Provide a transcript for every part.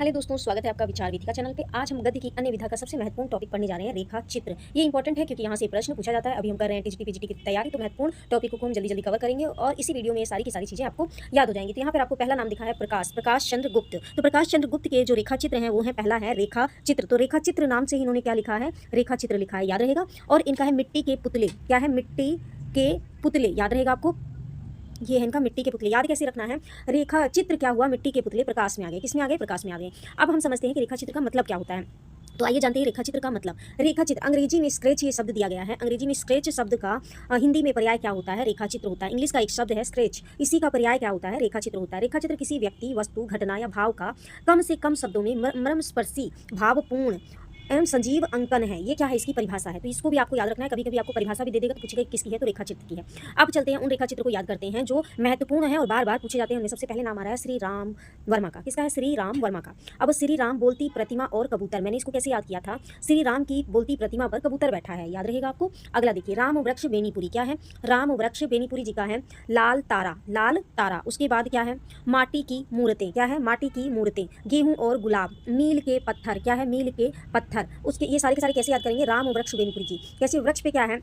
Hello दोस्तों, स्वागत है आपका विचार विधिका चैनल पे। आज हम गद्य की अन्य विधा का सबसे महत्वपूर्ण टॉपिक पढ़ने जा रहे हैं, रेखा चित्र। ये इंपॉर्टेंट है क्योंकि यहाँ से प्रश्न पूछा जाता है। अभी हम कर रहे हैं टीजीटी पीजीटी की तैयारी, तो महत्वपूर्ण टॉपिक को हम जल्दी कवर करेंगे और इसी वीडियो में ये सारी की सारी चीजें आपको याद हो जाएंगी। तो यहाँ पर आपको पहला नाम दिखा है प्रकाश चंद्र गुप्त। तो प्रकाश चंद्र गुप्त के जो रेखा चित्र है वो है, पहला है रेखा चित्र। तो रेखा चित्र नाम से ही इन्होंने क्या लिखा है, रेखा चित्र लिखा है, याद रहेगा। और इनका है मिट्टी के पुतले। क्या है, मिट्टी के पुतले, याद रहेगा आपको। ये है इनका मिट्टी के पुतले। याद कैसे रखना है, रेखा चित्र क्या हुआ, मिट्टी के पुतले प्रकाश में आ गए। किसमें आ गए, प्रकाश में आ गए। अब हम समझते हैं कि रेखा चित्र का मतलब क्या होता है। तो आइए जानते हैं रेखा चित्र का मतलब। रेखा चित्र, अंग्रेजी में स्क्रेच ये शब्द दिया गया है। अंग्रेजी में स्क्रेच शब्द का हिंदी में पर्याय क्या होता है, रेखा चित्र होता है। इंग्लिश का एक शब्द है स्क्रेच, इसी का पर्याय क्या होता है, रेखा चित्र होता है। रेखा चित्र किसी व्यक्ति, वस्तु, घटना या भाव का कम से कम शब्दों में मर्मस्पर्शी, भावपूर्ण एवं सजीव अंकन है। ये क्या है, इसकी परिभाषा है। तो इसको भी आपको याद रखना है। कभी कभी आपको परिभाषा भी दे देगा तो पूछेगा किसकी है, तो रेखा चित्र की है। अब चलते हैं उन रेखा चित्र को याद करते हैं जो महत्वपूर्ण है और बार बार पूछे जाते हैं। उनमें सबसे पहले नाम आ रहा है श्री राम वर्मा का। किसका है, श्री राम वर्मा का। अब श्री राम बोलती प्रतिमा और कबूतर, मैंने इसको कैसे याद किया था, श्री राम की बोलती प्रतिमा पर कबूतर बैठा है, याद रहेगा आपको। अगला देखिए, राम वृक्ष बेनीपुरी। क्या है, राम वृक्ष बेनीपुरी जी का है लाल तारा, लाल तारा। उसके बाद क्या है, माटी की मूर्तें। क्या है, माटी की मूर्तें, गेहूं और गुलाब, मील के पत्थर। क्या है, मील के पत्थर। उसके ये सारे कैसे याद करेंगे, राम वृक्ष बेनीपुरी जी। कैसे, वृक्ष पे क्या है,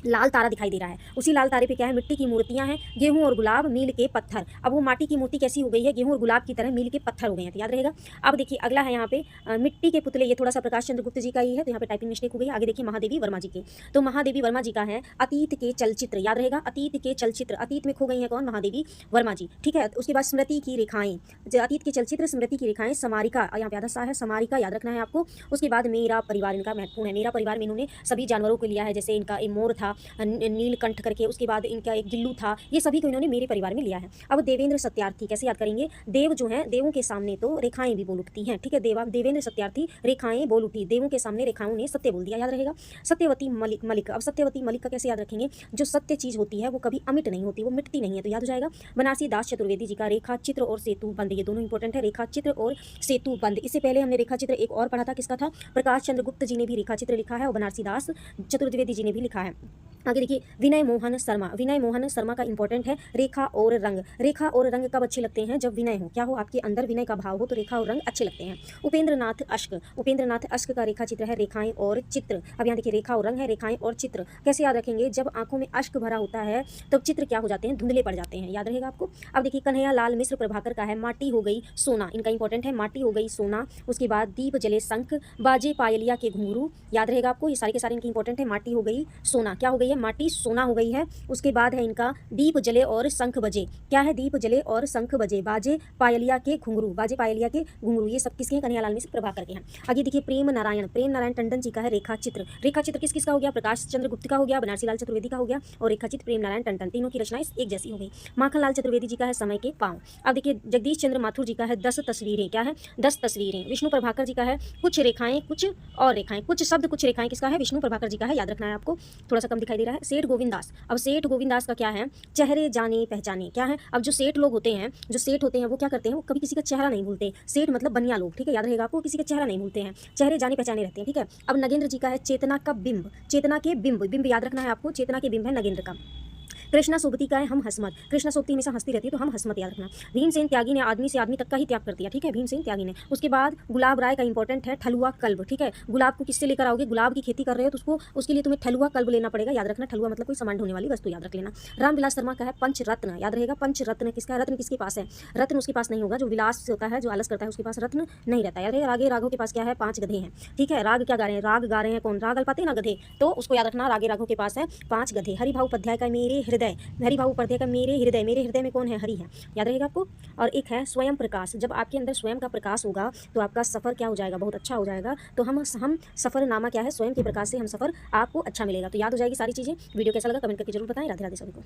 लाल तारा दिखाई दे रहा है, उसी लाल तारे पे क्या है, मिट्टी की मूर्तियां हैं, गेहूं और गुलाब, मील के पत्थर। अब वो माटी की मूर्ति कैसी हो गई है, गेहूं और गुलाब की तरह मील के पत्थर हो गए हैं, तो याद रहेगा। अब देखिए अगला है यहाँ पे मिट्टी के पुतले। ये थोड़ा सा प्रकाश चंद्र गुप्त जी का ही है, तो यहाँ पे टाइपिंग मिस्टेक हो गई। आगे देखिए महादेवी वर्मा जी के। तो महादेवी वर्मा जी का है अतीत के चलचित्र, याद रहेगा, अतीत के चलचित्र। अतीत में खो गई है कौन, महादेवी वर्मा जी, ठीक है। उसके बाद स्मृति की रेखाएं, अतीत के चलचित्र, स्मृति की रेखाएं, समारिका, यहाँ पे आधा है समारिका, याद रखना है आपको। उसके बाद मेरा परिवार, इनका महत्वपूर्ण है। मेरा परिवार में इन्होंने सभी जानवरों को लिया है, जैसे इनका एक मोर था नीलकंठ करके, उसके बाद इनका एक गिल्लू था, ये सभी को इन्होंने मेरे परिवार में लिया है। अब देवेंद्र सत्यार्थी, कैसे याद करेंगे, देव जो है, देवों के सामने तो रेखाएं भी बोल उठती हैं, ठीक है। देवेंद्र सत्यार्थी, रेखाएं बोल उठी, देवों के सामने रेखाओं ने सत्य बोल दिया, याद रहेगा। सत्यवती मलिक। अब सत्यवती मलिक का कैसे याद रखेंगे, जो सत्य चीज होती है वो कभी अमिट नहीं होती, वो मिटती नहीं है, तो याद हो जाएगा। बनारसी दास चतुर्वेदी जी का रेखा चित्र और सेतु बंद, ये दोनों इंपॉर्टेंट है, रेखा चित्र और सेतु बंद। इससे पहले हमने रेखा चित्र एक और पढ़ा था, किसका था, प्रकाश चंद्र गुप्त जी ने भी रेखा चित्र लिखा है और बनारसी दास चतुर्वेदी जी ने भी लिखा है। आगे देखिए विनय मोहन शर्मा। विनय मोहन शर्मा का इंपॉर्टेंट है रेखा और रंग। रेखा और रंग कब अच्छे लगते हैं, जब विनय हो, क्या हो, आपके अंदर विनय का भाव हो, तो रेखा और रंग अच्छे लगते हैं। उपेंद्र नाथ अश्क। उपेंद्र नाथ अश्क का रेखा चित्र है रेखाएं और चित्र। अब यहाँ देखिए रेखा और रंग है, रेखाएं और चित्र। कैसे याद रखेंगे, जब आंखों में अश्क भरा होता है तब चित्र क्या हो जाते हैं, धुंधले पड़ जाते हैं, याद रहेगा आपको। अब देखिए कन्हैया लाल मिश्र प्रभाकर का है माटी हो गई सोना, इनका इंपॉर्टेंट है, माटी हो गई सोना। उसके बाद दीप जले शंख, बाजे पायलिया के घुंघरू, याद रहेगा आपको। ये सारे के सारे इनके इंपॉर्टेंट है, माटी हो गई सोना, क्या हो गई है, माटी सोना हो गई है। उसके बाद है इनका दीप जले और शंख बजे। क्या है, दीप जले और शंख बजे, बाजे पायलिया के घुंघरू, बाजे पायलिया के घुंघरू। ये सब किसके हैं, कन्हैया लाल मिश्र प्रभाकर के हैं। आगे देखिए प्रेम नारायण टंडन जी का है रेखा चित्र। रेखा चित्र किस किसका हो गया, प्रकाश चंद्र गुप्त का हो गया, बनारसी लाल चतुर्वेदी का हो गया, और रेखा चित्र प्रेम नारायण टंडन, तीनों की रचनाएं एक जैसी हो गई। माखन लाल चतुर्वेदी जी का है समय के पांव। अब देखिए जगदीश चंद्र माथुर जी का है 10 तस्वीरें। क्या है, 10 तस्वीरें। विष्णु प्रभाकर जी का है कुछ रेखाएं कुछ और रेखाएं, कुछ शब्द कुछ रेखाएं, किसका है, विष्णु प्रभाकर जी का है, याद रखना है आपको, थोड़ा सा कम दिखाई दे रहा है। सेठ गोविंद दास। अब सेठ गोविंद दास का क्या है, चेहरे जाने पहचाने। क्या है, अब जो सेठ लोग होते हैं, जो सेठ होते हैं वो क्या करते हैं, वो कभी किसी का चेहरा नहीं भूलते। सेठ मतलब बनिया लोग, ठीक है, याद रहेगा आपको, किसी का चेहरा नहीं भूलते हैं, चेहरे जाने पहचाने रहते हैं, ठीक है। अब नगेंद्र जी का है चेतना का बिंब। चेतना के बिंब, बिंब याद रखना है आपको, चेतना के बिंब है नगेंद्र का। कृष्णा सोबती का है हम हसमत। कृष्णा सोबती हमेशा हंसती रहती है, तो हम हसमत याद रखना। भीमसेन त्यागी ने आदमी से आदमी तक का ही त्याग कर दिया, ठीक है, भीमसेन त्यागी ने। उसके बाद गुलाब राय का इंपॉर्टेंट है ठलुआ कल्ब, ठीक है। गुलाब को किससे लेकर आओगे, गुलाब की खेती कर रहे हो तो उसको, उसके लिए तुम्हें ठलुआ कल्ब लेना पड़ेगा, याद रखना। ठलुआ मतलब कोई सामान ढोने वाली वस्तु, याद रख लेना। रामविलास शर्मा का है पंचरत्न, याद रहेगा। पंचरत्न किसका है, रत्न किसके पास है, रत्न उसके पास नहीं होगा, जो विलास होता है, जो आलस करता है, उसके पास रत्न नहीं रहता, याद रहेगा। रागे राघव के पास क्या है, 5 गधे हैं, ठीक है। राग क्या गा रहे हैं, राग गा रहे हैं कौन, राग अल्पाते ना गधे, तो उसको याद रखना, रागे राघव के पास है 5 गधे। हरिभाऊ उपाध्याय का मेरे हृदय, हरिभाऊ उपाध्याय का मेरे हृदय में कौन है, हरि है, याद रहेगा आपको। और एक है स्वयं प्रकाश। जब आपके अंदर स्वयं का प्रकाश होगा तो आपका सफर क्या हो जाएगा, बहुत अच्छा हो जाएगा। तो हम सफर नामा क्या है, स्वयं के प्रकाश से हम सफर, आपको अच्छा मिलेगा। तो याद हो जाएगी सारी चीजें। वीडियो कैसा लगा कमेंट करके जरूर बताएं। राधे राधे सभी को।